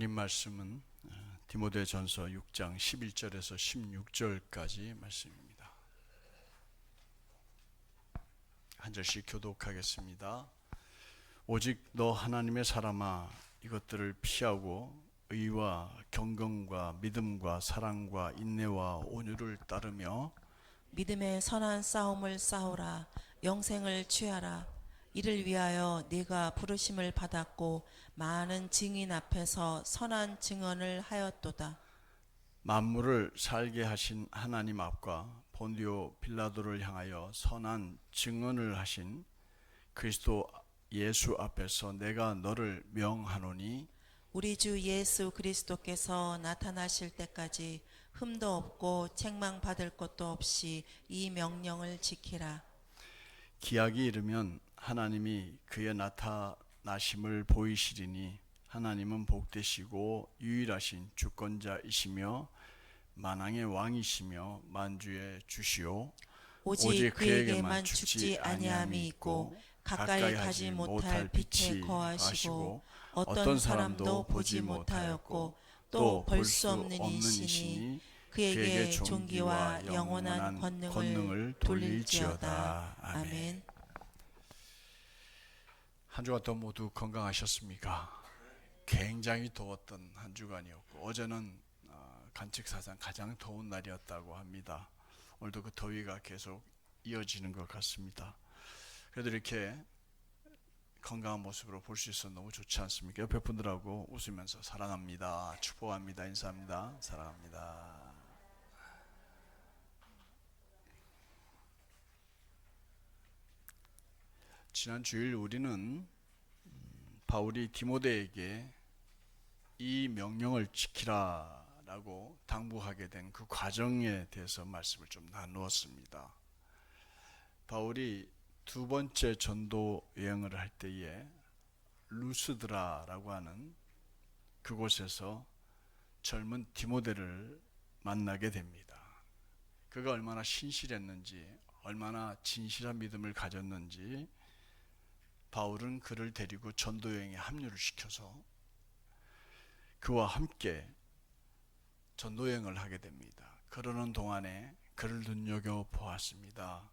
하나님 말씀은 디모데전서 6장 11절에서 16절까지 말씀입니다. 한 절씩 교독하겠습니다. 오직 너 하나님의 사람아, 이것들을 피하고 의와 경건과 믿음과 사랑과 인내와 온유를 따르며 믿음의 선한 싸움을 싸우라. 영생을 취하라. 이를 위하여 네가 부르심을 받았고 많은 증인 앞에서 선한 증언을 하였도다. 만물을 살게 하신 하나님 앞과 본디오 빌라도를 향하여 선한 증언을 하신 그리스도 예수 앞에서 내가 너를 명하노니 우리 주 예수 그리스도께서 나타나실 때까지 흠도 없고 책망 받을 것도 없이 이 명령을 지키라. 기약이 이르면 하나님이 그의 나타나심을 보이시리니 하나님은 복되시고 유일하신 주권자이시며 만왕의 왕이시며 만주의 주시오. 오직 그에게만 죽지 아니함이 있고 가까이 가지 못할 빛에 거하시고 어떤 사람도 보지 못하였고 또 볼 수 없는 이시니 그에게 존귀와 영원한 권능을 돌릴지어다. 아멘. 한 주간 더 모두 건강하셨습니까? 굉장히 더웠던 한 주간이었고 어제는 관측사상 가장 더운 날이었다고 합니다. 오늘도 그 더위가 계속 이어지는 것 같습니다. 그래도 이렇게 건강한 모습으로 볼 수 있어서 너무 좋지 않습니까? 옆에 분들하고 웃으면서 사랑합니다, 축복합니다, 인사합니다, 사랑합니다. 지난 주일 우리는 바울이 디모데에게 이 명령을 지키라 라고 당부하게 된 그 과정에 대해서 말씀을 좀 나누었습니다. 바울이 두 번째 전도 여행을 할 때에 루스드라라고 하는 그곳에서 젊은 디모데를 만나게 됩니다. 그가 얼마나 신실했는지, 얼마나 진실한 믿음을 가졌는지 바울은 그를 데리고 전도 여행에 합류를 시켜서 그와 함께 전도 여행을 하게 됩니다. 그러는 동안에 그를 눈여겨 보았습니다.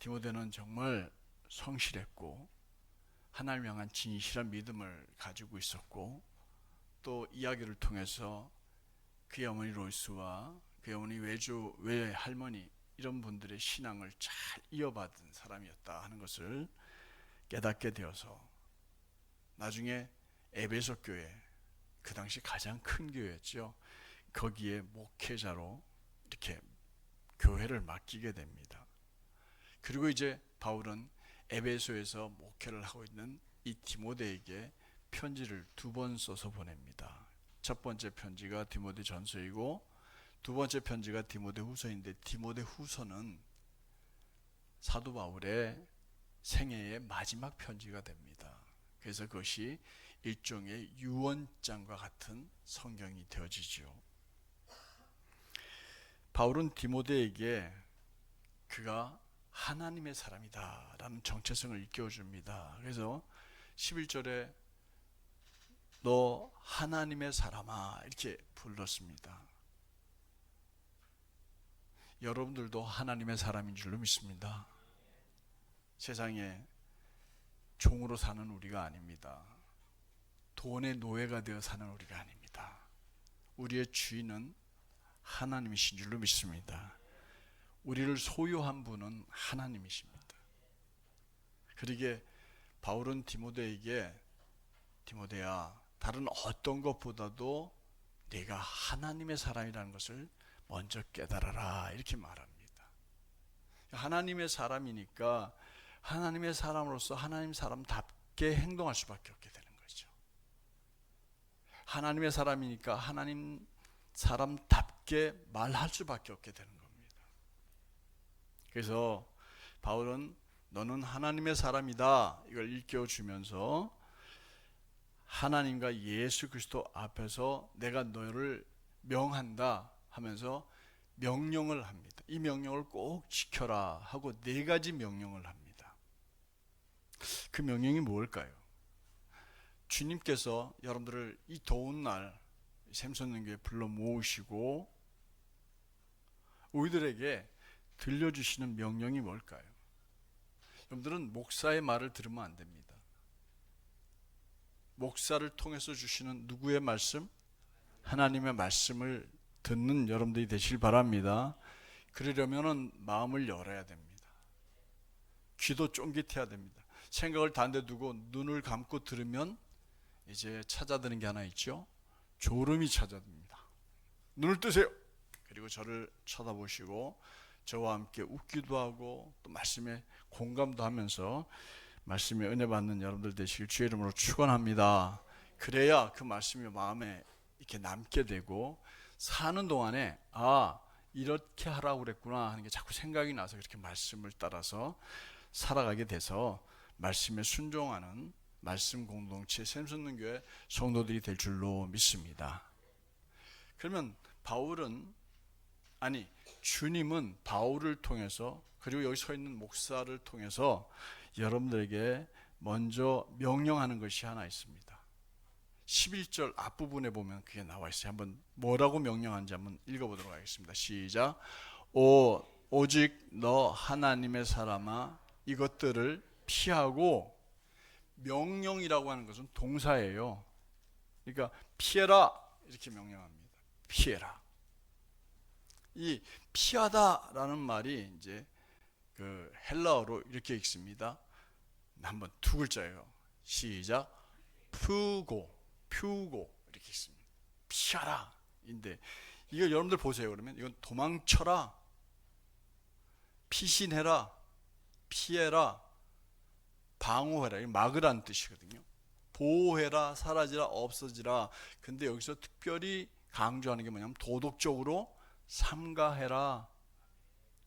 디모데는 정말 성실했고 하나님을 향한 진실한 믿음을 가지고 있었고 또 이야기를 통해서 그의 어머니 로이스와 그의 어머니 외할머니 이런 분들의 신앙을 잘 이어받은 사람이었다 하는 것을 깨닫게 되어서 나중에 에베소 교회, 그 당시 가장 큰 교회였죠. 거기에 목회자로 이렇게 교회를 맡기게 됩니다. 그리고 이제 바울은 에베소에서 목회를 하고 있는 이 디모데에게 편지를 두 번 써서 보냅니다. 첫 번째 편지가 디모데 전서이고 두 번째 편지가 디모데 후서인데 디모데 후서는 사도 바울의 생애의 마지막 편지가 됩니다. 그래서 그것이 일종의 유언장과 같은 성경이 되어지죠. 바울은 디모데에게 그가 하나님의 사람이다 라는 정체성을 일깨워줍니다. 그래서 11절에 너 하나님의 사람아 이렇게 불렀습니다. 여러분들도 하나님의 사람인 줄로 믿습니다. 세상에 종으로 사는 우리가 아닙니다. 돈의 노예가 되어 사는 우리가 아닙니다. 우리의 주인은 하나님이신 줄로 믿습니다. 우리를 소유한 분은 하나님이십니다. 그러기에 바울은 디모데에게 디모데야, 다른 어떤 것보다도 네가 하나님의 사람이라는 것을 먼저 깨달아라 이렇게 말합니다. 하나님의 사람이니까 하나님의 사람으로서 하나님 사람답게 행동할 수밖에 없게 되는 거죠. 하나님의 사람이니까 하나님 사람답게 말할 수밖에 없게 되는 겁니다. 그래서 바울은 너는 하나님의 사람이다 이걸 일깨워주면서 하나님과 예수 그리스도 앞에서 내가 너를 명한다 하면서 명령을 합니다. 이 명령을 꼭 지켜라 하고 네 가지 명령을 합니다. 그 명령이 뭘까요? 주님께서 여러분들을 이 더운 날 샘솟는교회 불러 모으시고 우리들에게 들려주시는 명령이 뭘까요? 여러분들은 목사의 말을 들으면 안 됩니다. 목사를 통해서 주시는 누구의 말씀? 하나님의 말씀을 듣는 여러분들이 되시길 바랍니다. 그러려면 마음을 열어야 됩니다. 귀도 쫑깃해야 됩니다. 생각을 다른 데 두고 눈을 감고 들으면 이제 찾아드는 게 하나 있죠. 졸음이 찾아듭니다. 눈을 뜨세요. 그리고 저를 쳐다보시고 저와 함께 웃기도 하고 또 말씀에 공감도 하면서 말씀에 은혜 받는 여러분들 되시길 주의 이름으로 축원합니다. 그래야 그 말씀이 마음에 이렇게 남게 되고 사는 동안에 이렇게 하라고 그랬구나 하는 게 자꾸 생각이 나서 그렇게 말씀을 따라서 살아가게 돼서 말씀에 순종하는 말씀 공동체 샘솟는교회 성도들이 될 줄로 믿습니다. 그러면 주님은 바울을 통해서 그리고 여기 서 있는 목사를 통해서 여러분들에게 먼저 명령하는 것이 하나 있습니다. 11절 앞부분에 보면 그게 나와 있어요. 한번 뭐라고 명령하는지 한번 읽어보도록 하겠습니다. 시작. 오직 너 하나님의 사람아 이것들을 피하고, 명령이라고 하는 것은 동사예요. 그러니까 피해라 이렇게 명령합니다. 피해라. 이 피하다라는 말이 이제 그 헬라어로 이렇게 읽습니다. 한번 두 글자예요. 시작. 푸고 이렇게 읽습니다. 피하라 인데 이거 여러분들 보세요. 그러면 이건 도망쳐라, 피신해라, 피해라, 방어해라, 막으라는 뜻이거든요. 보호해라, 사라지라, 없어지라. 근데 여기서 특별히 강조하는 게 뭐냐면 도덕적으로 삼가해라,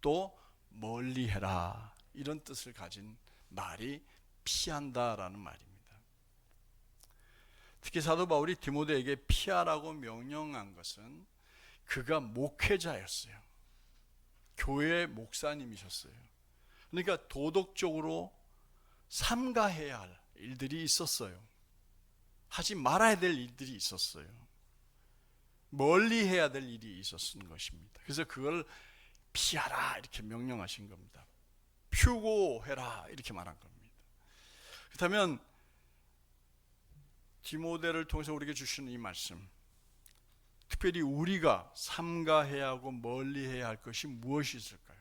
또 멀리해라, 이런 뜻을 가진 말이 피한다라는 말입니다. 특히 사도 바울이 디모데에게 피하라고 명령한 것은 그가 목회자였어요. 교회 목사님이셨어요. 그러니까 도덕적으로 삼가해야 할 일들이 있었어요. 하지 말아야 될 일들이 있었어요. 멀리 해야 될 일이 있었던 것입니다. 그래서 그걸 피하라 이렇게 명령하신 겁니다. 표고해라 이렇게 말한 겁니다. 그렇다면 디모데를 통해서 우리에게 주시는 이 말씀, 특별히 우리가 삼가해야 하고 멀리해야 할 것이 무엇이 있을까요?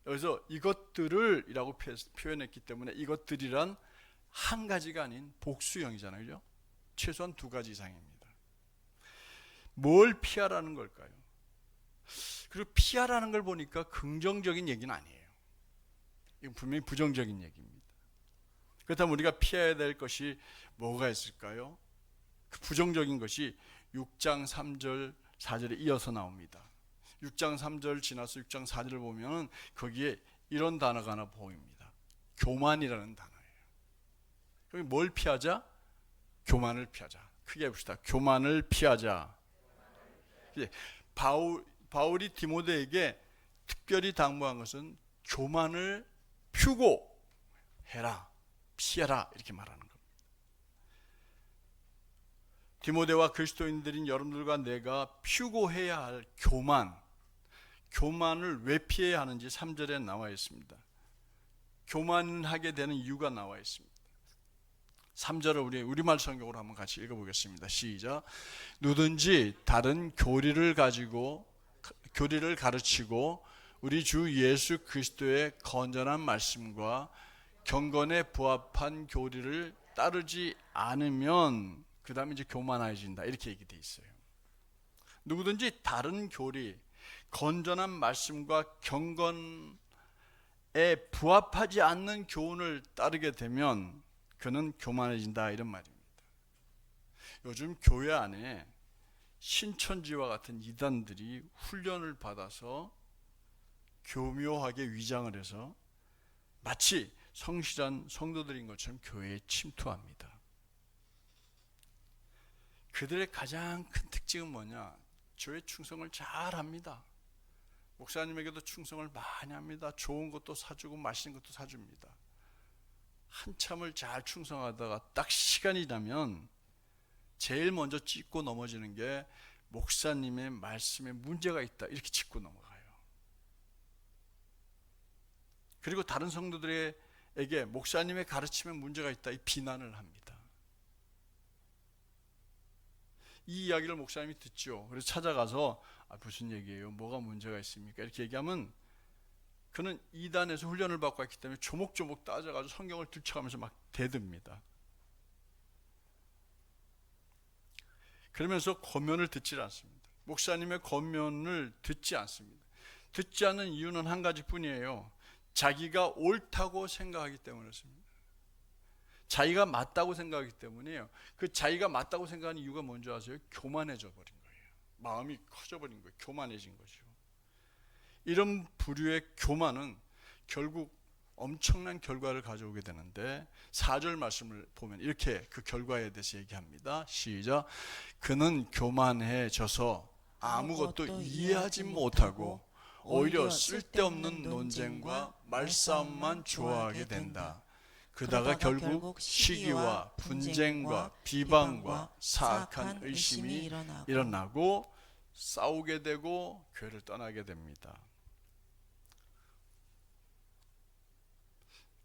여기서 이것들을 이라고 표현했기 때문에 이것들이란 한 가지가 아닌 복수형이잖아요. 그죠? 최소한 두 가지 이상입니다. 뭘 피하라는 걸까요? 그리고 피하라는 걸 보니까 긍정적인 얘기는 아니에요. 이건 분명히 부정적인 얘기입니다. 그렇다면 우리가 피해야 될 것이 뭐가 있을까요? 그 부정적인 것이 6장 3절 4절에 이어서 나옵니다. 6장 3절 지나서 6장 4절을 보면 거기에 이런 단어가 하나 보입니다. 교만이라는 단어예요. 여기 뭘 피하자? 교만을 피하자. 크게 해봅시다. 교만을 피하자. 바울이 디모데에게 특별히 당부한 것은 교만을 피우고 해라, 피해라 이렇게 말하는 겁니다. 디모데와 그리스도인들인 여러분들과 내가 피우고 해야 할 교만을 왜 피해야 하는지 3절에 나와 있습니다. 교만하게 되는 이유가 나와 있습니다. 3절을 우리말 성경으로 한번 같이 읽어보겠습니다. 시작. 누든지 다른 교리를 가르치고 우리 주 예수 그리스도의 건전한 말씀과 경건에 부합한 교리를 따르지 않으면 그 다음에 이제 교만해진다 이렇게 얘기되어 있어요. 누구든지 다른 교리, 건전한 말씀과 경건에 부합하지 않는 교훈을 따르게 되면 그는 교만해진다 이런 말입니다. 요즘 교회 안에 신천지와 같은 이단들이 훈련을 받아서 교묘하게 위장을 해서 마치 성실한 성도들인 것처럼 교회에 침투합니다. 그들의 가장 큰 특징은 뭐냐? 교회 충성을 잘 합니다. 목사님에게도 충성을 많이 합니다. 좋은 것도 사주고 맛있는 것도 사줍니다. 한참을 잘 충성하다가 딱 시간이 나면 제일 먼저 짚고 넘어지는 게 목사님의 말씀에 문제가 있다, 이렇게 짚고 넘어가요. 그리고 다른 성도들에게 목사님의 가르침에 문제가 있다, 이 비난을 합니다. 이 이야기를 목사님이 듣죠. 그래서 찾아가서 무슨 얘기예요? 뭐가 문제가 있습니까? 이렇게 얘기하면 그는 이단에서 훈련을 받고 왔기 때문에 조목조목 따져가지고 성경을 들춰가면서 막 대듭니다. 그러면서 권면을 듣지 않습니다. 목사님의 권면을 듣지 않습니다. 듣지 않는 이유는 한 가지뿐이에요. 자기가 옳다고 생각하기 때문에 그렇습니다. 자기가 맞다고 생각하기 때문이에요. 그 자기가 맞다고 생각하는 이유가 뭔지 아세요? 교만해져 버린 거예요. 마음이 커져버린 거예요. 교만해진 거죠. 이런 부류의 교만은 결국 엄청난 결과를 가져오게 되는데 4절 말씀을 보면 이렇게 그 결과에 대해서 얘기합니다. 시작. 그는 교만해져서 아무것도 이해하지 못하고 오히려 쓸데없는 논쟁과 말싸움만 좋아하게 된다. 그러다가 결국 시기와 분쟁과 비방과 사악한 의심이 일어나고 싸우게 되고 교회를 떠나게 됩니다.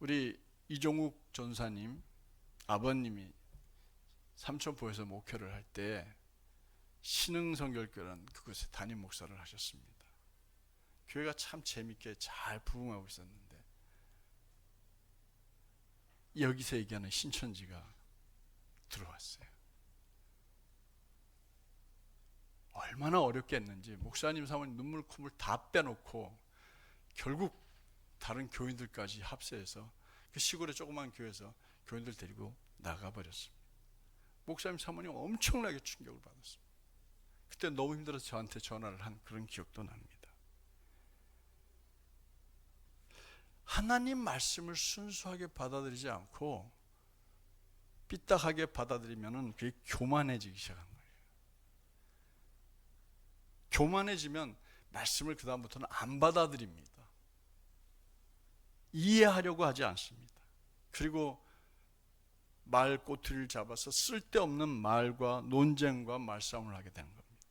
우리 이종욱 전사님 아버님이 삼천포에서 목회를 할 때 신흥성결교라는 그곳에 담임 목사를 하셨습니다. 교회가 참 재밌게 잘 부흥하고 있었는데 여기서 얘기하는 신천지가 들어왔어요. 얼마나 어렵겠는지 목사님 사모님 눈물 콧물 다 빼놓고 결국 다른 교인들까지 합세해서 그 시골의 조그만 교회에서 교인들 데리고 나가버렸습니다. 목사님 사모님 엄청나게 충격을 받았습니다. 그때 너무 힘들어서 저한테 전화를 한 그런 기억도 납니다. 하나님 말씀을 순수하게 받아들이지 않고 삐딱하게 받아들이면 그게 교만해지기 시작한 거예요. 교만해지면 말씀을 그 다음부터는 안 받아들입니다. 이해하려고 하지 않습니다. 그리고 말 꼬투리를 잡아서 쓸데없는 말과 논쟁과 말싸움을 하게 되는 겁니다.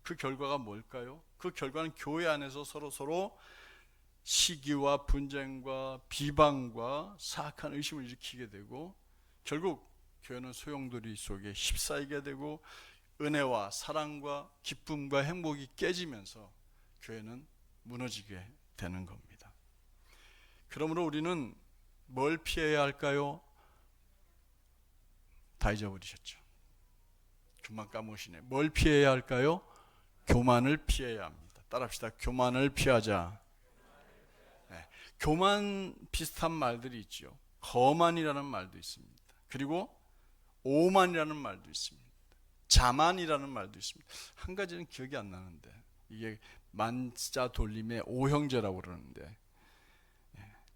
그 결과가 뭘까요? 그 결과는 교회 안에서 서로 시기와 분쟁과 비방과 사악한 의심을 일으키게 되고 결국 교회는 소용돌이 속에 휩싸이게 되고 은혜와 사랑과 기쁨과 행복이 깨지면서 교회는 무너지게 되는 겁니다. 그러므로 우리는 뭘 피해야 할까요? 다 잊어버리셨죠? 금방 까먹으시네. 뭘 피해야 할까요? 교만을 피해야 합니다. 따라합시다. 교만을 피하자. 네. 교만 비슷한 말들이 있죠. 거만이라는 말도 있습니다. 그리고 오만이라는 말도 있습니다. 자만이라는 말도 있습니다. 한 가지는 기억이 안 나는데 이게 만자 돌림의 오형제라고 그러는데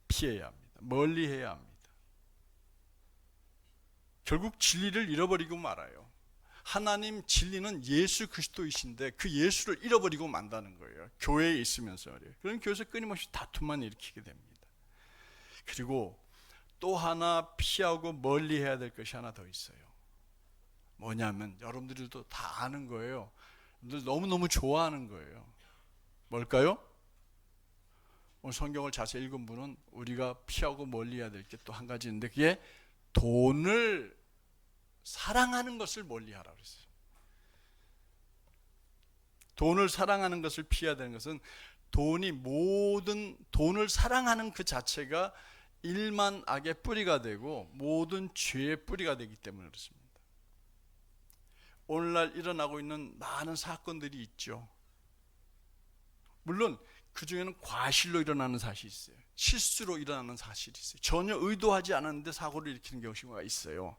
피해야 합니다. 멀리해야 합니다. 결국 진리를 잃어버리고 말아요. 하나님 진리는 예수 그리스도이신데 그 예수를 잃어버리고 만다는 거예요. 교회에 있으면서 말이에요. 그런 교회에서 끊임없이 다툼만 일으키게 됩니다. 그리고 또 하나 피하고 멀리해야 될 것이 하나 더 있어요. 뭐냐면 여러분들도 다 아는 거예요. 여러분들 너무너무 좋아하는 거예요. 뭘까요? 오늘 성경을 자세히 읽은 분은 우리가 피하고 멀리해야 될 게 또 한 가지 있는데 그게 돈을 사랑하는 것을 멀리하라 그랬어요. 돈을 사랑하는 것을 피해야 되는 것은 돈을 사랑하는 그 자체가 일만 악의 뿌리가 되고 모든 죄의 뿌리가 되기 때문에 그렇습니다. 오늘날 일어나고 있는 많은 사건들이 있죠. 물론 그 중에는 과실로 일어나는 사실이 있어요. 실수로 일어나는 사실이 있어요. 전혀 의도하지 않았는데 사고를 일으키는 경우가 있어요.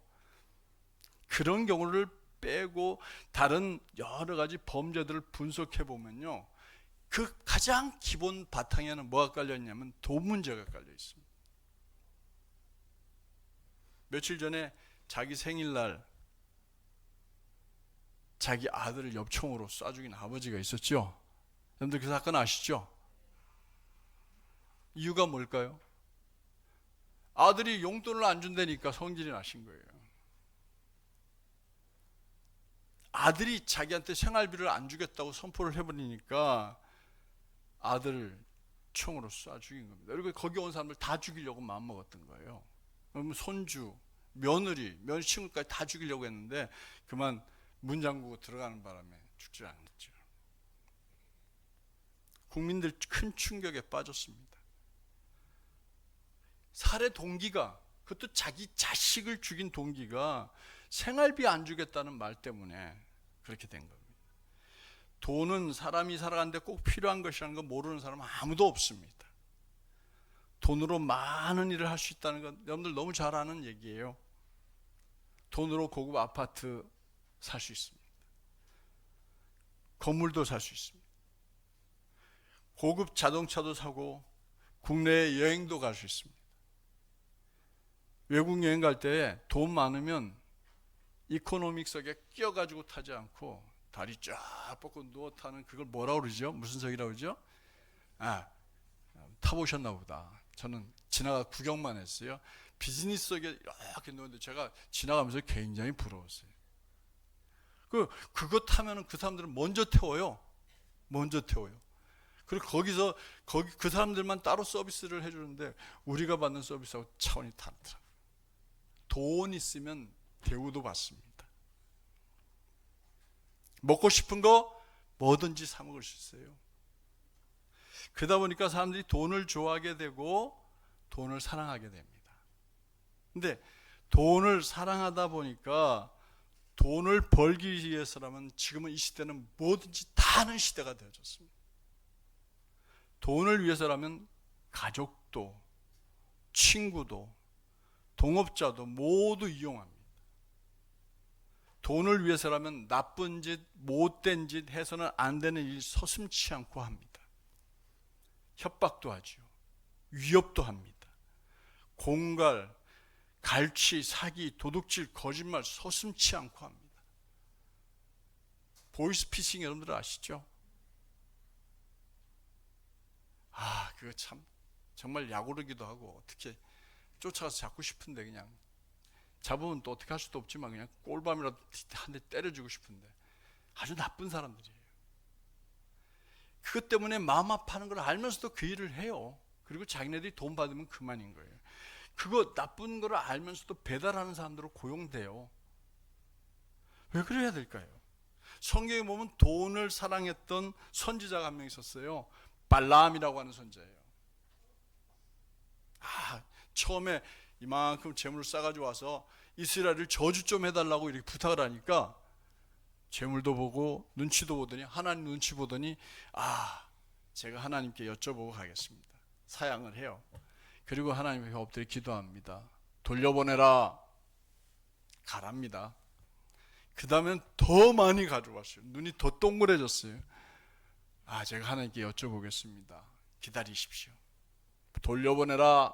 그런 경우를 빼고 다른 여러 가지 범죄들을 분석해 보면요, 그 가장 기본 바탕에는 뭐가 깔려 있냐면 돈 문제가 깔려 있습니다. 며칠 전에 자기 생일날 자기 아들을 엽총으로 쏴 죽인 아버지가 있었죠. 여러분들 그 사건 아시죠? 이유가 뭘까요? 아들이 용돈을 안 준다니까 성질이 나신 거예요. 아들이 자기한테 생활비를 안 주겠다고 선포를 해버리니까 아들을 총으로 쏴 죽인 겁니다. 그리고 거기 온 사람들 다 죽이려고 마음먹었던 거예요. 그러면 손주, 며느리, 며친구까지 다 죽이려고 했는데 그만 문 잠그고 들어가는 바람에 죽지 않았죠. 국민들 큰 충격에 빠졌습니다. 살해 동기가, 그것도 자기 자식을 죽인 동기가 생활비 안 주겠다는 말 때문에 그렇게 된 겁니다. 돈은 사람이 살아가는데 꼭 필요한 것이라는 거 모르는 사람은 아무도 없습니다. 돈으로 많은 일을 할 수 있다는 건 여러분들 너무 잘 아는 얘기예요. 돈으로 고급 아파트 살 수 있습니다. 건물도 살 수 있습니다. 고급 자동차도 사고 국내에 여행도 갈 수 있습니다. 외국 여행 갈 때 돈 많으면 이코노믹석에 끼어가지고 타지 않고 다리 쫙 뻗고 누워 타는 그걸 뭐라고 그러죠? 무슨 석이라고 그러죠? 타보셨나 보다. 저는 지나가 구경만 했어요. 비즈니스석에 이렇게 누웠는데 제가 지나가면서 굉장히 부러웠어요. 그거 타면은 그 사람들은 먼저 태워요. 먼저 태워요. 그리고 거기서 그 사람들만 따로 서비스를 해주는데 우리가 받는 서비스하고 차원이 다르더라고요. 돈 있으면 대우도 받습니다. 먹고 싶은 거 뭐든지 사 먹을 수 있어요. 그러다 보니까 사람들이 돈을 좋아하게 되고 돈을 사랑하게 됩니다. 근데 돈을 사랑하다 보니까 돈을 벌기 위해서라면 지금은 이 시대는 뭐든지 다 하는 시대가 되어졌습니다. 돈을 위해서라면 가족도, 친구도, 동업자도 모두 이용합니다. 돈을 위해서라면 나쁜 짓, 못된 짓 해서는 안 되는 일 서슴지 않고 합니다. 협박도 하죠. 위협도 합니다. 공갈, 갈취, 사기, 도둑질, 거짓말 서슴지 않고 합니다. 보이스피싱 여러분들 아시죠? 그거 참 정말 약오르기도 하고 어떻게 쫓아가서 잡고 싶은데 그냥 잡으면 또 어떻게 할 수도 없지만 그냥 꼴밤이라도 한 대 때려주고 싶은데 아주 나쁜 사람들이에요. 그것 때문에 마음 아파하는 걸 알면서도 그 일을 해요. 그리고 자기네들이 돈 받으면 그만인 거예요. 그거 나쁜 걸 알면서도 배달하는 사람들로 고용돼요. 왜 그래야 될까요? 성경에 보면 돈을 사랑했던 선지자가 한 명 있었어요. 발람이라고 하는 선지자예요. 처음에 이만큼 재물을 싸가지고 와서 이스라엘을 저주 좀 해달라고 이렇게 부탁을 하니까 재물도 보고 눈치도 보더니 하나님 눈치 보더니 제가 하나님께 여쭤보고 가겠습니다. 사양을 해요. 그리고 하나님께 엎드려 기도합니다. 돌려보내라. 가랍니다. 그 다음엔 더 많이 가져왔어요. 눈이 더 동그래졌어요. 제가 하나님께 여쭤보겠습니다. 기다리십시오. 돌려보내라.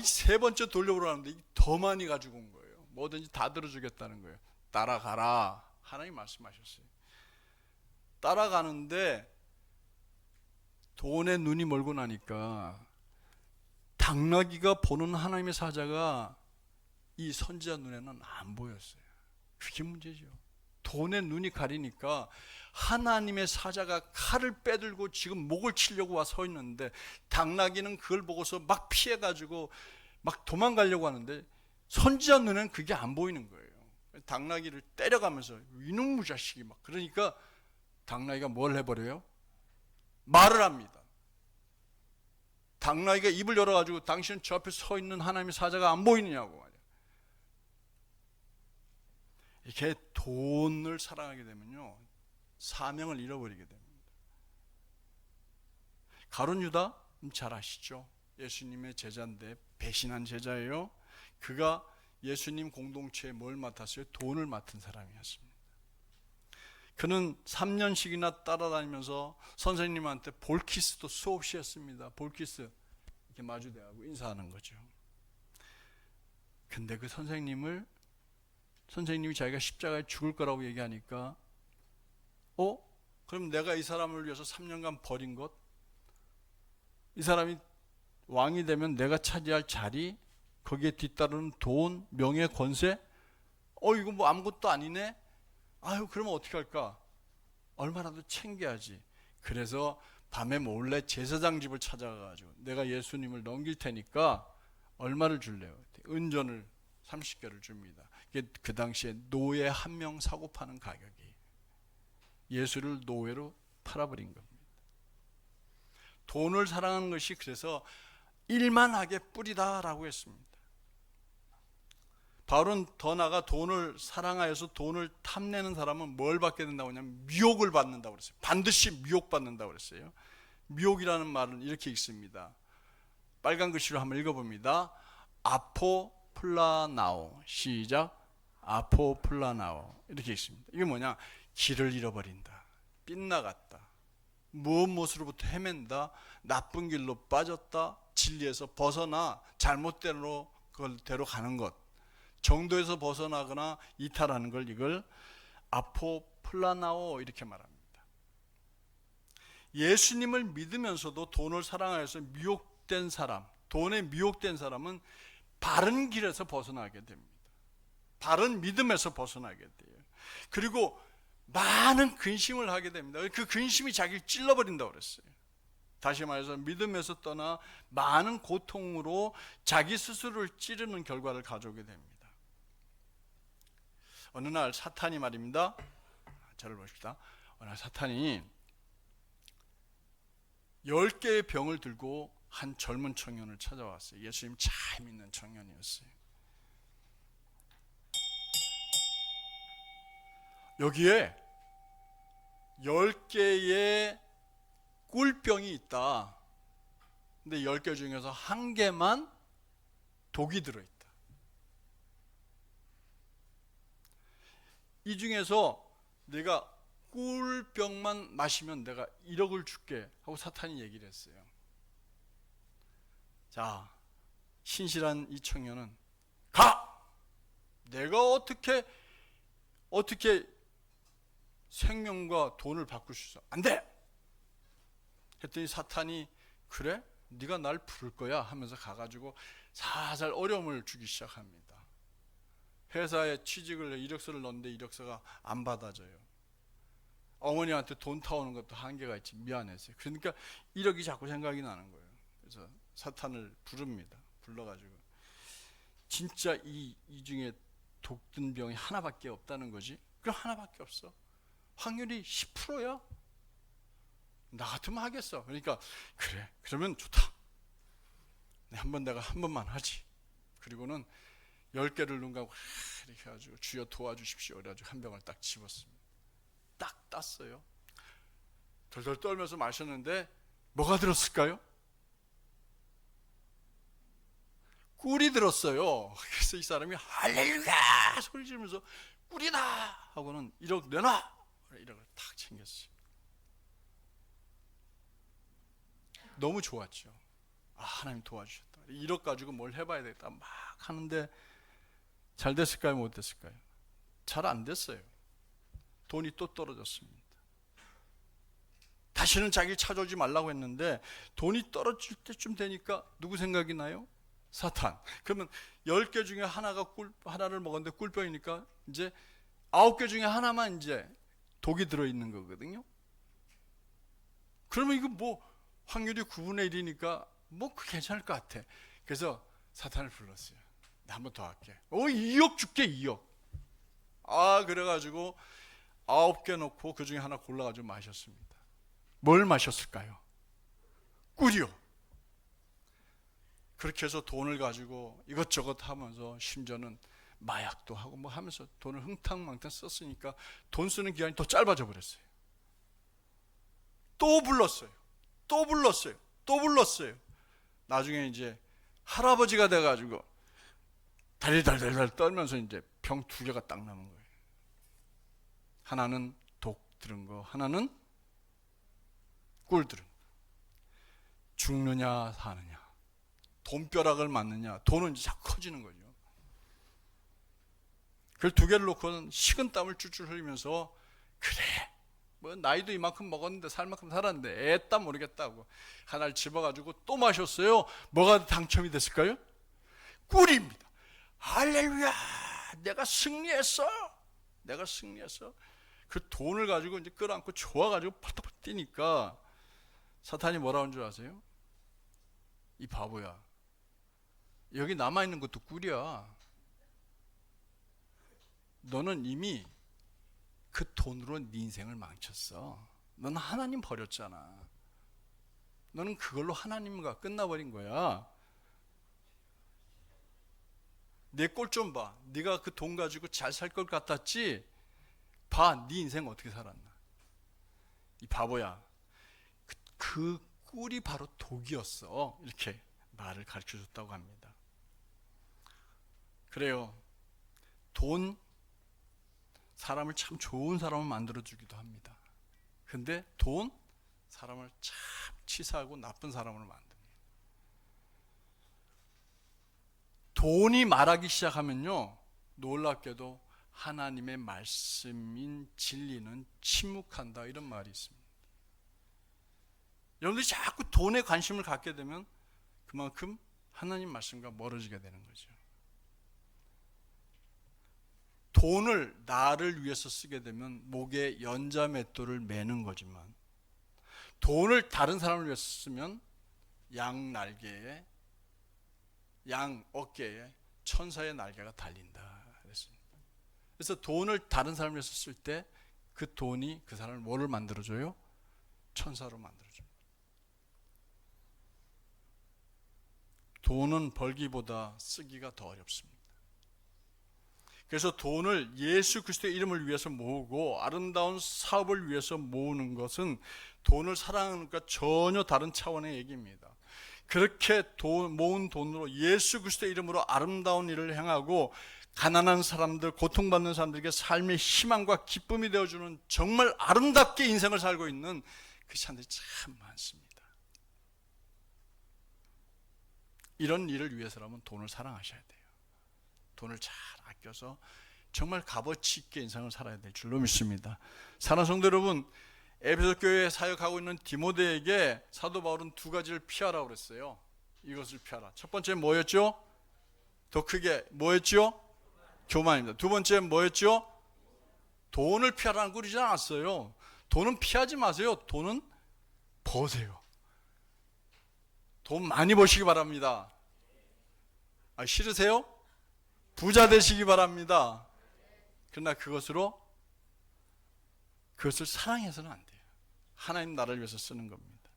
세 번째 돌려보라는데 더 많이 가지고 온 거예요. 뭐든지 다 들어주겠다는 거예요. 따라가라. 하나님 말씀하셨어요. 따라가는데 돈에 눈이 멀고 나니까 당나귀가 보는 하나님의 사자가 이 선지자 눈에는 안 보였어요. 그게 문제죠. 돈에 눈이 가리니까 하나님의 사자가 칼을 빼들고 지금 목을 치려고 와 서 있는데 당나귀는 그걸 보고서 막 피해가지고 막 도망가려고 하는데 선지자 눈에는 그게 안 보이는 거예요. 당나귀를 때려가면서 이놈의 자식이 막 그러니까 당나귀가 뭘 해버려요? 말을 합니다. 당나귀가 입을 열어가지고 당신은 저 앞에 서 있는 하나님의 사자가 안 보이느냐고 말이야. 이렇게 돈을 사랑하게 되면요 사명을 잃어버리게 됩니다. 가룟 유다 잘 아시죠? 예수님의 제자인데 배신한 제자예요. 그가 예수님 공동체에 뭘 맡았어요? 돈을 맡은 사람이었습니다. 그는 3년씩이나 따라다니면서 선생님한테 볼키스도 수없이 했습니다. 볼키스 이렇게 마주대하고 인사하는 거죠. 근데 그 선생님이 자기가 십자가에 죽을 거라고 얘기하니까 그럼 내가 이 사람을 위해서 3년간 버린 것, 이 사람이 왕이 되면 내가 차지할 자리, 거기에 뒤따르는 돈, 명예, 권세, 이거 뭐 아무것도 아니네? 아유, 그러면 어떻게 할까? 얼마라도 챙겨야지. 그래서 밤에 몰래 제사장 집을 찾아가가지고 내가 예수님을 넘길 테니까 얼마를 줄래요? 은전을 30개를 줍니다. 그 당시에 노예 한 명 사고 파는 가격이, 예수를 노예로 팔아버린 겁니다. 돈을 사랑하는 것이 그래서 일만하게 뿌리다라고 했습니다. 바울은 더 나아가 돈을 사랑하여서 돈을 탐내는 사람은 뭘 받게 된다고 하냐면 미혹을 받는다고 그랬어요. 반드시 미혹받는다고 그랬어요. 미혹이라는 말은 이렇게 읽습니다. 빨간 글씨로 한번 읽어봅니다. 아포플라나오. 시작. 아포플라나오. 이렇게 읽습니다. 이게 뭐냐? 길을 잃어버린다, 빗나갔다, 무엇으로부터 헤맨다, 나쁜 길로 빠졌다, 진리에서 벗어나 잘못된 대로 가는 것, 정도에서 벗어나거나 이탈하는 걸, 이걸 아포플라나오 이렇게 말합니다. 예수님을 믿으면서도 돈을 사랑하여서 미혹된 사람, 돈에 미혹된 사람은 바른 길에서 벗어나게 됩니다. 바른 믿음에서 벗어나게 돼요. 그리고 많은 근심을 하게 됩니다. 그 근심이 자기를 찔러버린다고 그랬어요. 다시 말해서 믿음에서 떠나 많은 고통으로 자기 스스로를 찌르는 결과를 가져오게 됩니다. 어느 날 사탄이 말입니다. 저를 보십시다. 어느 날 사탄이 10개의 병을 들고 한 젊은 청년을 찾아왔어요. 예수님 잘 믿는 청년이었어요. 여기에 10개의 꿀병이 있다. 근데 10개 중에서 1개만 독이 들어있다. 이 중에서 내가 꿀병만 마시면 내가 1억을 줄게 하고 사탄이 얘기를 했어요. 자, 신실한 이 청년은 가! 내가 어떻게 생명과 돈을 바꿀 수 있어? 안 돼! 했더니 사탄이 그래? 네가 날 부를 거야 하면서 가가지고 살살 어려움을 주기 시작합니다. 회사에 취직을 이력서를 넣는데 이력서가 안 받아져요. 어머니한테 돈 타오는 것도 한계가 있지, 미안했어요. 그러니까 1억이 자꾸 생각이 나는 거예요. 그래서 사탄을 부릅니다. 불러가지고 진짜 이 중에 독든 병이 하나밖에 없다는 거지? 그럼 하나밖에 없어. 확률이 10%야. 나 같으면 하겠어. 그러니까 그래, 그러면 좋다. 내가 한 번만 하지. 그리고는 10개를 눈 감고 이렇게 해가지고 주여 도와주십시오. 그래가지고 한 병을 딱 집었습니다. 딱 땄어요. 덜덜 떨면서 마셨는데 뭐가 들었을까요? 꿀이 들었어요. 그래서 이 사람이 할렐루야 소리 지르면서 꿀이다 하고는 1억 내놔. 1억을 탁 챙겼어요. 너무 좋았죠. 하나님 도와주셨다. 1억 가지고 뭘 해봐야 되겠다 막 하는데 잘 됐을까요? 못 됐을까요? 잘 안 됐어요. 돈이 또 떨어졌습니다. 다시는 자기를 찾아오지 말라고 했는데 돈이 떨어질 때쯤 되니까 누구 생각이 나요? 사탄. 그러면 10개 중에 하나를 먹었는데 꿀병이니까 이제 9개 중에 하나만 이제 독이 들어있는 거거든요. 그러면 이거 뭐 확률이 9분의 1이니까 뭐 괜찮을 것 같아. 그래서 사탄을 불렀어요. 나 한 번 더 할게. 2억 줄게, 2억. 그래가지고 9개 넣고 그 중에 하나 골라가지고 마셨습니다. 뭘 마셨을까요? 꿀이요. 그렇게 해서 돈을 가지고 이것저것 하면서 심지어는 마약도 하고 뭐 하면서 돈을 흥탕망탕 썼으니까 돈 쓰는 기간이 더 짧아져 버렸어요. 또 불렀어요. 나중에 이제 할아버지가 돼가지고 달달달달 떨면서 이제 병 2개가 딱 남은 거예요. 하나는 독 들은 거, 하나는 꿀 들은 거. 죽느냐 사느냐, 돈벼락을 맞느냐. 돈은 이제 자꾸 커지는 거죠. 그걸 2개를 놓고는 식은땀을 줄줄 흘리면서 그래 뭐 나이도 이만큼 먹었는데 살 만큼 살았는데 애따 모르겠다고 하나를 집어가지고 또 마셨어요. 뭐가 당첨이 됐을까요? 꿀입니다. 할렐루야, 내가 승리했어. 내가 승리했어. 그 돈을 가지고 이제 끌어안고 좋아가지고 펄떡펄떡 뛰니까 사탄이 뭐라 하는 줄 아세요? 이 바보야, 여기 남아있는 것도 꿀이야. 너는 이미 그 돈으로 네 인생을 망쳤어. 너는 하나님 버렸잖아. 너는 그걸로 하나님과 끝나버린 거야. 내 꼴 좀 봐. 네가 그 돈 가지고 잘 살 것 같았지? 봐, 네 인생 어떻게 살았나. 이 바보야, 그 꿀이 바로 독이었어. 이렇게 말을 가르쳐줬다고 합니다. 그래요, 돈 사람을 참 좋은 사람을 만들어주기도 합니다. 근데 돈 사람을 참 치사하고 나쁜 사람으로 만듭니다. 돈이 말하기 시작하면요, 놀랍게도 하나님의 말씀인 진리는 침묵한다, 이런 말이 있습니다. 여러분들이 자꾸 돈에 관심을 갖게 되면 그만큼 하나님 말씀과 멀어지게 되는 거죠. 돈을 나를 위해서 쓰게 되면 목에 연자맷돌을 매는 거지만, 돈을 다른 사람을 위해서 쓰면 양 날개에, 양 어깨에 천사의 날개가 달린다 그랬습니다. 그래서 돈을 다른 사람을 위해서 쓸 때 그 돈이 그 사람을 뭐를 만들어줘요? 천사로 만들어줘요. 돈은 벌기보다 쓰기가 더 어렵습니다. 그래서 돈을 예수 그리스도의 이름을 위해서 모으고 아름다운 사업을 위해서 모으는 것은 돈을 사랑하는 것과 전혀 다른 차원의 얘기입니다. 그렇게 모은 돈으로 예수 그리스도의 이름으로 아름다운 일을 행하고 가난한 사람들, 고통받는 사람들에게 삶의 희망과 기쁨이 되어주는 정말 아름답게 인생을 살고 있는 크리스찬들이 참 많습니다. 이런 일을 위해서라면 돈을 사랑하셔야 돼요. 돈을 잘 아껴서 정말 값어치 있게 인생을 살아야 될 줄로 믿습니다. 사랑하는 성도 여러분, 에베소 교회에 사역하고 있는 디모데에게 사도 바울은 두 가지를 피하라고 그랬어요. 이것을 피하라. 첫 번째 뭐였죠? 더 크게 뭐였죠? 교만입니다. 두 번째 뭐였죠? 돈을 피하라는 거 그러지 않았어요. 돈은 피하지 마세요. 돈은 버세요. 돈 많이 버시기 바랍니다. 싫으세요? 부자 되시기 바랍니다. 그러나 그것을 사랑해서는 안 돼요. 하나님 나라를 위해서 쓰는 겁니다.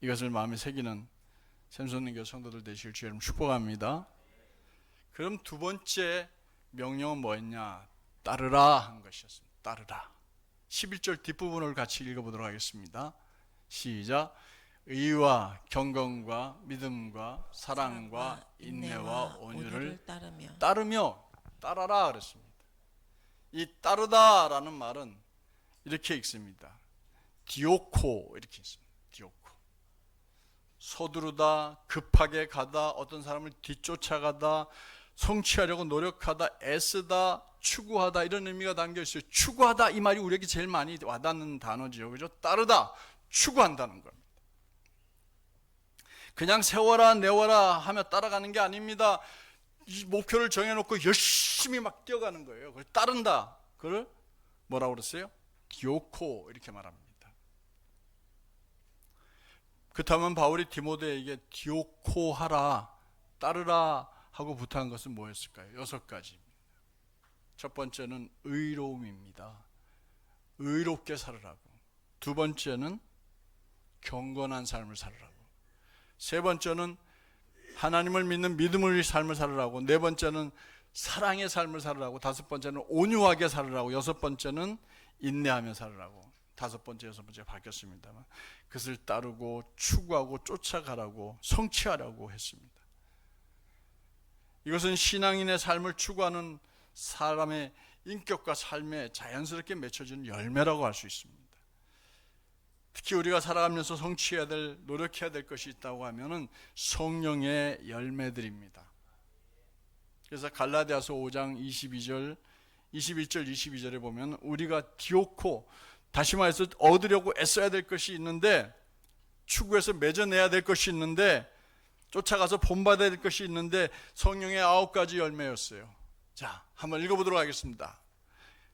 이것을 마음에 새기는 샘손님교 성도들 되시길 주의 이름으로 축복합니다. 그럼 두 번째 명령은 뭐였냐? 따르라 한 것이었습니다. 따르라. 11절 뒷부분을 같이 읽어보도록 하겠습니다. 시작. 의와 경건과 믿음과 사랑과 인내와 온유를 따르며 따라라 그랬습니다. 이 따르다라는 말은 이렇게 읽습니다. 디오코 이렇게 있습니다. 디오코. 서두르다, 급하게 가다, 어떤 사람을 뒤쫓아가다, 성취하려고 노력하다, 애쓰다, 추구하다, 이런 의미가 담겨 있어요. 추구하다 이 말이 우리에게 제일 많이 와닿는 단어지요. 그죠? 따르다, 추구한다는 겁니다. 그냥 세워라 내워라 하며 따라가는 게 아닙니다. 이 목표를 정해놓고 열심히 막 뛰어가는 거예요. 그걸 따른다. 그걸 뭐라고 그랬어요? 디오코 이렇게 말합니다. 그렇다면 바울이 디모데에게 디오코 하라, 따르라 하고 부탁한 것은 뭐였을까요? 6가지입니다. 첫 번째는 의로움입니다. 의롭게 살으라고. 두 번째는 경건한 삶을 살으라고. 세 번째는 하나님을 믿는 믿음의 삶을 살으라고. 네 번째는 사랑의 삶을 살으라고. 다섯 번째는 온유하게 살으라고. 여섯 번째는 인내하며 살으라고. 다섯 번째, 여섯 번째 바뀌었습니다만 그것을 따르고 추구하고 쫓아가라고, 성취하라고 했습니다. 이것은 신앙인의 삶을 추구하는 사람의 인격과 삶에 자연스럽게 맺혀지는 열매라고 할 수 있습니다. 특히 우리가 살아가면서 성취해야 될, 노력해야 될 것이 있다고 하면은 성령의 열매들입니다. 그래서 갈라디아서 5장 21절 22절에 보면 우리가 디오코, 다시 말해서 얻으려고 애써야 될 것이 있는데, 추구해서 맺어내야 될 것이 있는데, 쫓아가서 본받아야 될 것이 있는데, 성령의 9가지 열매였어요. 자, 한번 읽어보도록 하겠습니다.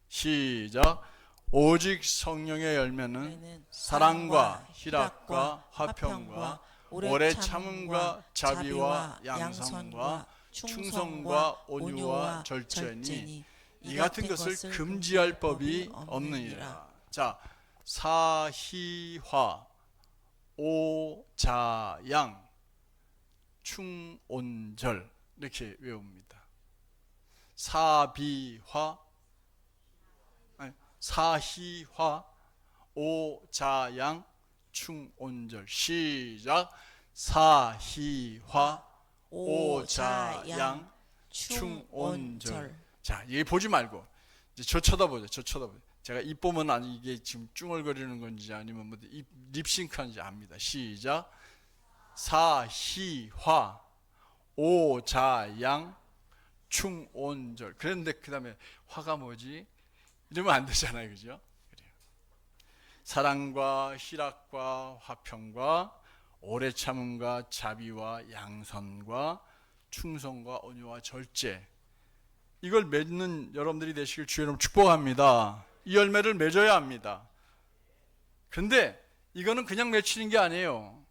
시작. 오직 성령의 열매는 사랑과 희락과 화평과 오래 참음과 자비와 양선과 충성과 온유와 절제니 이 같은 것을 금지할 법이 없느니라. 자, 사희화 오자양 충온절 이렇게 외웁니다. 사희화 오자양 충온절. 시작. 사희화 오자양 충온절. 자, 얘 보지 말고 이제 저 쳐다보죠. 저 쳐다보죠. 제가 입 보면 아니 이게 지금 쭝얼거리는 건지 아니면 뭐 입 립싱크하는지 압니다. 시작. 사희화 오자양 충온절. 그런데 그 다음에 화가 뭐지? 이러면 안 되잖아요, 그죠? 그래요. 사랑과 희락과 화평과 오래 참음과 자비와 양선과 충성과 온유와 절제. 이걸 맺는 여러분들이 되시길 주의 이름으로 축복합니다. 이 열매를 맺어야 합니다. 그런데 이거는 그냥 맺히는 게 아니에요.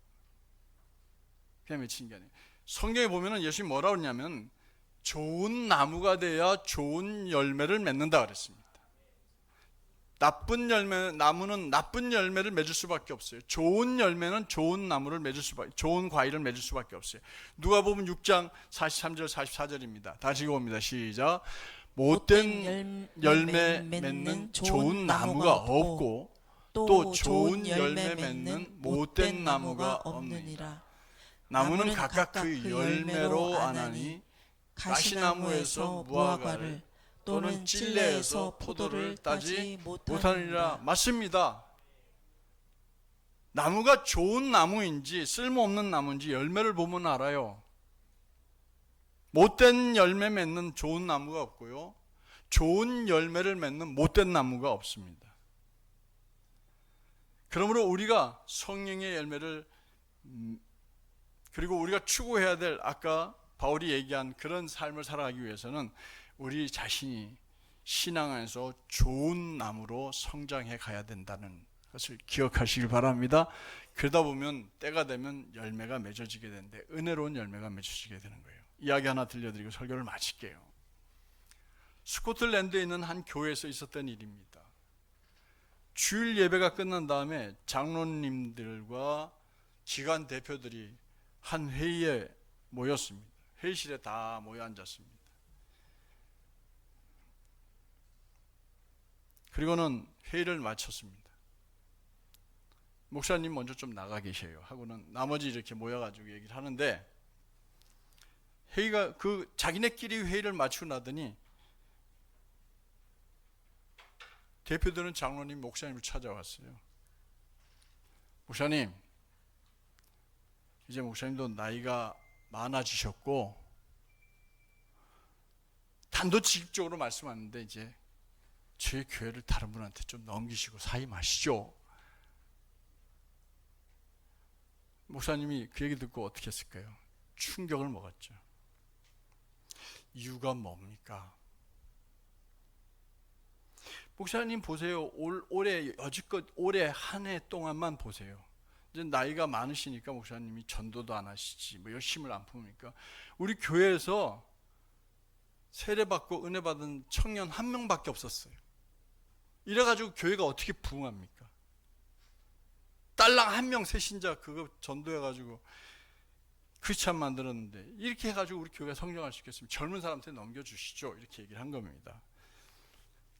그냥 맺히는 게 아니에요. 성경에 보면은 예수님이 뭐라고 했냐면 좋은 나무가 돼야 좋은 열매를 맺는다 그랬습니다. 나무는 나쁜 열매를 맺을 수밖에 없어요. 좋은 열매는 좋은 나무를 좋은 과일을 맺을 수밖에 없어요. 누가복음 6장 43절 44절입니다. 다시 읽어봅니다. 시작. 못된 열매 맺는 좋은 나무가 없고 또 좋은 열매 맺는 못된 나무가 없느니라. 나무는 각각 그 열매로 아나니 가시나무에서 무화과를 또는 찔레에서 포도를 따지 못하느니라. 맞습니다. 나무가 좋은 나무인지 쓸모없는 나무인지 열매를 보면 알아요. 못된 열매 맺는 좋은 나무가 없고요, 좋은 열매를 맺는 못된 나무가 없습니다. 그러므로 우리가 성령의 열매를 그리고 우리가 추구해야 될 아까 바울이 얘기한 그런 삶을 살아가기 위해서는 우리 자신이 신앙 안에서 좋은 나무로 성장해 가야 된다는 것을 기억하시길 바랍니다. 그러다 보면 때가 되면 열매가 맺어지게 되는데 은혜로운 열매가 맺어지게 되는 거예요. 이야기 하나 들려드리고 설교를 마칠게요. 스코틀랜드에 있는 한 교회에서 있었던 일입니다. 주일 예배가 끝난 다음에 장로님들과 기관 대표들이 한 회의에 모였습니다. 회의실에 다 모여 앉았습니다. 그리고는 회의를 마쳤습니다. 목사님 먼저 좀 나가 계셔요 하고는 나머지 이렇게 모여가지고 얘기를 하는데, 회의가 자기네끼리 회의를 마치고 나더니 대표들은 장로님, 목사님을 찾아왔어요. 목사님, 이제 목사님도 나이가 많아지셨고 단도직입적으로 말씀하는데 이제 저희 교회를 다른 분한테 좀 넘기시고 사임 마시죠. 목사님이 그 얘기 듣고 어떻게 했을까요? 충격을 먹었죠. 이유가 뭡니까? 목사님 보세요. 올해 한 해 동안만 보세요. 이제 나이가 많으시니까 목사님이 전도도 안 하시지, 뭐 열심을 안 품으니까 우리 교회에서 세례받고 은혜 받은 청년 한 명밖에 없었어요. 이래가지고 교회가 어떻게 부흥합니까? 딸랑 한 명 새신자 그거 전도해가지고 크리스찬 만들었는데, 이렇게 해가지고 우리 교회가 성장할 수 있겠으면 젊은 사람한테 넘겨주시죠. 이렇게 얘기를 한 겁니다.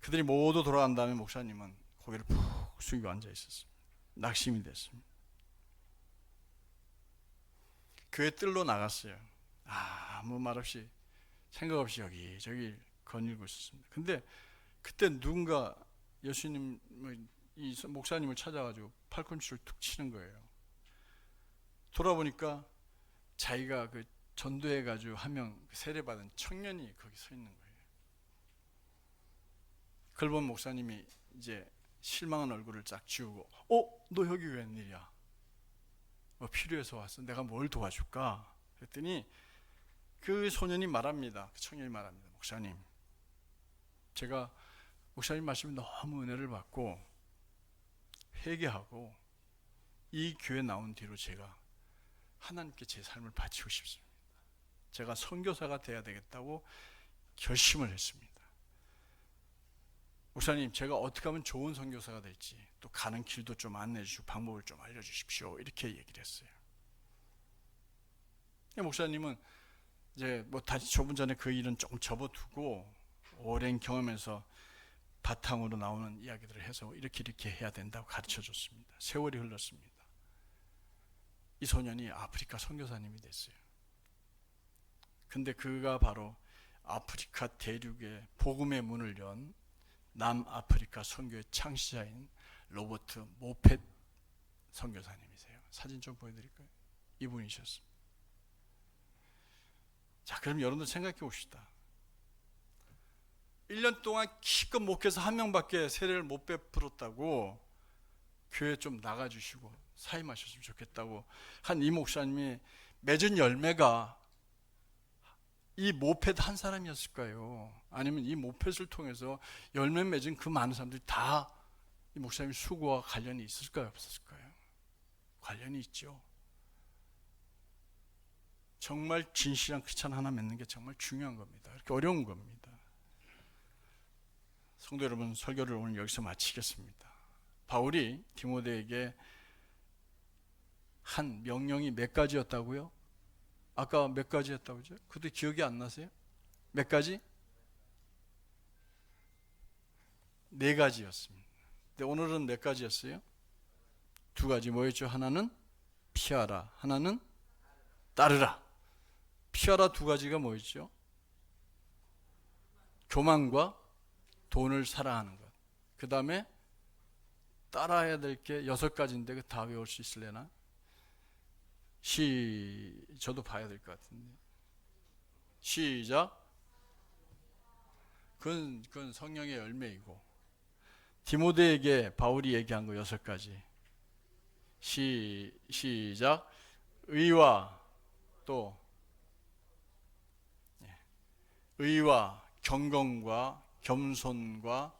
그들이 모두 돌아간 다음에 목사님은 고개를 푹 숙이고 앉아 있었습니다. 낙심이 됐습니다. 교회 뜰로 나갔어요. 아무 말 없이 생각 없이 여기저기 거닐고 있었습니다. 근데 그때 누군가 예수님, 이 목사님을 찾아가지고 팔꿈치를 툭 치는 거예요. 돌아보니까 자기가 그 전도해가지고 한 명 세례받은 청년이 거기 서 있는 거예요. 그걸 본 목사님이 이제 실망한 얼굴을 쫙 지우고 너 여기 웬일이야? 뭐 필요해서 왔어? 내가 뭘 도와줄까? 그랬더니 그 소년이 말합니다. 그 청년이 말합니다. 목사님, 제가 목사님 말씀에 너무 은혜를 받고 회개하고 이 교회 나온 뒤로 제가 하나님께 제 삶을 바치고 싶습니다. 제가 선교사가 돼야 되겠다고 결심을 했습니다. 목사님, 제가 어떻게 하면 좋은 선교사가 될지 또 가는 길도 좀 안내해 주시고 방법을 좀 알려주십시오. 이렇게 얘기를 했어요. 목사님은 이제 뭐 다시 조금 전에 그 일은 조금 접어두고 오랜 경험에서 바탕으로 나오는 이야기들을 해서 이렇게 해야 된다고 가르쳐 줬습니다. 세월이 흘렀습니다. 이 소년이 아프리카 선교사님이 됐어요. 근데 그가 바로 아프리카 대륙의 복음의 문을 연 남아프리카 선교의 창시자인 로버트 모펫 선교사님이세요. 사진 좀 보여드릴까요? 이분이셨습니다. 자, 그럼 여러분들 생각해 봅시다. 1년 동안 기껏 목회에서 한 명밖에 세례를 못 베풀었다고 교회 좀 나가주시고 사임하셨으면 좋겠다고 한 이 목사님이 맺은 열매가 이 모펫 한 사람이었을까요? 아니면 이 모펫을 통해서 열매 맺은 그 많은 사람들이 다 이 목사님 수고와 관련이 있을까요? 없었을까요? 관련이 있죠. 정말 진실한 크리스찬 하나 맺는 게 정말 중요한 겁니다. 그렇게 어려운 겁니다. 성도 여러분, 설교를 오늘 여기서 마치겠습니다. 바울이 디모데에게 한 명령이 몇 가지였다고요? 아까 몇 가지였다고 그죠? 그것도 기억이 안 나세요? 몇 가지? 4가지였습니다. 근데 오늘은 몇 가지였어요? 2가지 뭐였죠? 하나는 피하라, 하나는 따르라. 피하라 2가지가 뭐였죠? 교만과 돈을 사랑하는 것. 그 다음에 따라야 될 게 6가지인데 그 다 외울 수 있을래나? 저도 봐야 될 것 같은데. 시작. 그건 성령의 열매이고, 디모데에게 바울이 얘기한 거 6가지. 시작. 의와 또 의와 경건과 겸손과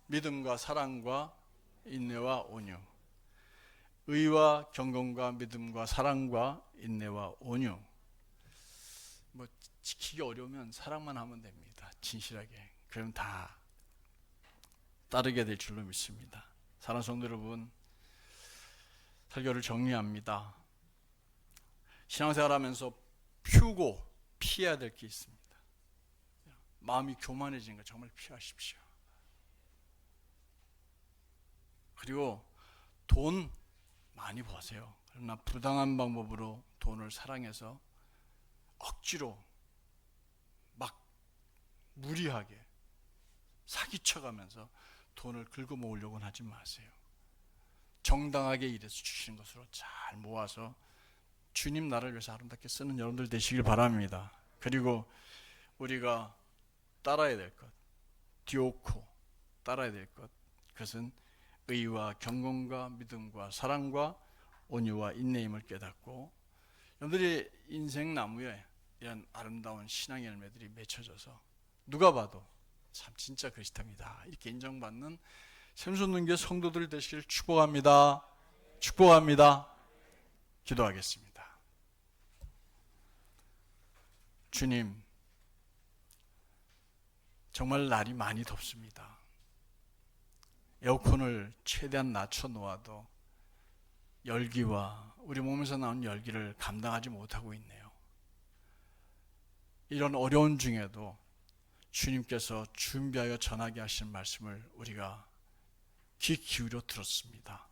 믿음과 사랑과 인내와 온유. 의와 경건과 믿음과 사랑과 인내와 온유. 뭐 지키기 어려우면 사랑만 하면 됩니다. 진실하게. 그럼 다 따르게 될 줄로 믿습니다. 사랑하는 성도 여러분, 설교를 정리합니다. 신앙생활하면서 피해야 될 게 있습니다. 마음이 교만해지는 거 정말 피하십시오. 그리고 돈 많이 버세요. 그러나 부당한 방법으로 돈을 사랑해서 억지로 막 무리하게 사기쳐가면서 돈을 긁어 모으려고는 하지 마세요. 정당하게 일해서 주시는 것으로 잘 모아서 주님 나라를 위해서 아름답게 쓰는 여러분들 되시길 바랍니다. 그리고 우리가 따라야 될 것, 디오코 따라야 될 것, 그것은 의와 경건과 믿음과 사랑과 온유와 인내임을 깨닫고, 여러분들이 인생 나무에 이런 아름다운 신앙의 열매들이 맺혀져서 누가 봐도 참 진짜 그리스도입니다 이렇게 인정받는 샘솟는교회 성도들 되시길 축복합니다. 축복합니다. 기도하겠습니다. 주님, 정말 날이 많이 덥습니다. 에어컨을 최대한 낮춰 놓아도 열기와 우리 몸에서 나오는 열기를 감당하지 못하고 있네요. 이런 어려운 중에도 주님께서 준비하여 전하게 하신 말씀을 우리가 귀 기울여 들었습니다.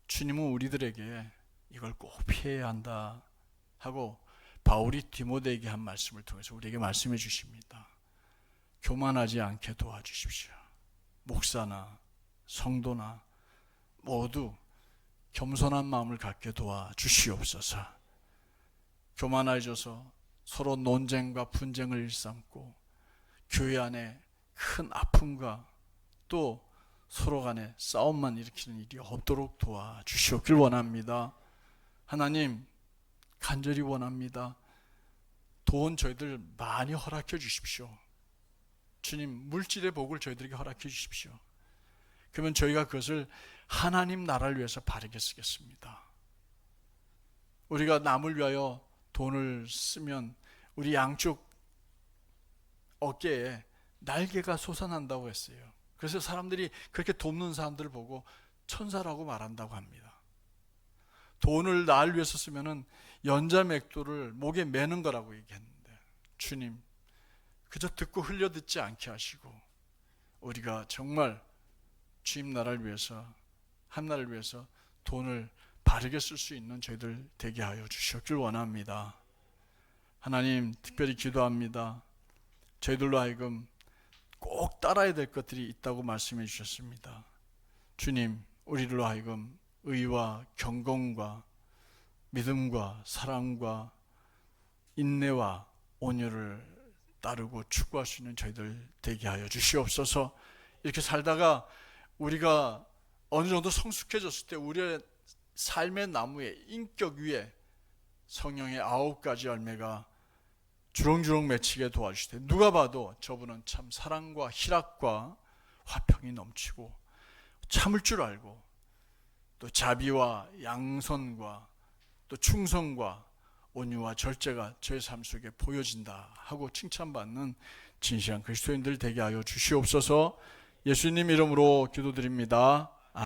주님은 우리들에게 이걸 꼭 피해야 한다 하고 바울이 디모데에게 한 말씀을 통해서 우리에게 말씀해 주십니다. 교만하지 않게 도와주십시오. 목사나 성도나 모두 겸손한 마음을 갖게 도와주시옵소서. 교만해져서 서로 논쟁과 분쟁을 일삼고 교회 안에 큰 아픔과 또 서로 간에 싸움만 일으키는 일이 없도록 도와주시옵길 원합니다. 하나님, 간절히 원합니다. 돈 저희들 많이 허락해 주십시오. 주님, 물질의 복을 저희들에게 허락해 주십시오. 그러면 저희가 그것을 하나님 나라를 위해서 바르게 쓰겠습니다. 우리가 남을 위하여 돈을 쓰면 우리 양쪽 어깨에 날개가 솟아난다고 했어요. 그래서 사람들이 그렇게 돕는 사람들을 보고 천사라고 말한다고 합니다. 돈을 나를 위해서 쓰면은 연자맥도를 목에 매는 거라고 얘기했는데, 주님, 그저 듣고 흘려듣지 않게 하시고 우리가 정말 주님 나라를 위해서, 한나라를 위해서 돈을 바르게 쓸 수 있는 저희들 되게 하여 주시길 원합니다. 하나님, 특별히 기도합니다. 저희들로 하여금 꼭 따라야 될 것들이 있다고 말씀해 주셨습니다. 주님, 우리로 하여금 의와 경건과 믿음과 사랑과 인내와 온유를 따르고 추구할 수 있는 저희들 되게 하여 주시옵소서. 이렇게 살다가 우리가 어느 정도 성숙해졌을 때 우리의 삶의 나무에, 인격 위에 성령의 9가지 열매가 주렁주렁 맺히게 도와주실 때 누가 봐도 저분은 참 사랑과 희락과 화평이 넘치고 참을 줄 알고 또 자비와 양선과 또 충성과 온유와 절제가 저의 삶 속에 보여진다 하고 칭찬받는 진실한 그리스도인들 되게 하여 주시옵소서. 예수님 이름으로 기도드립니다.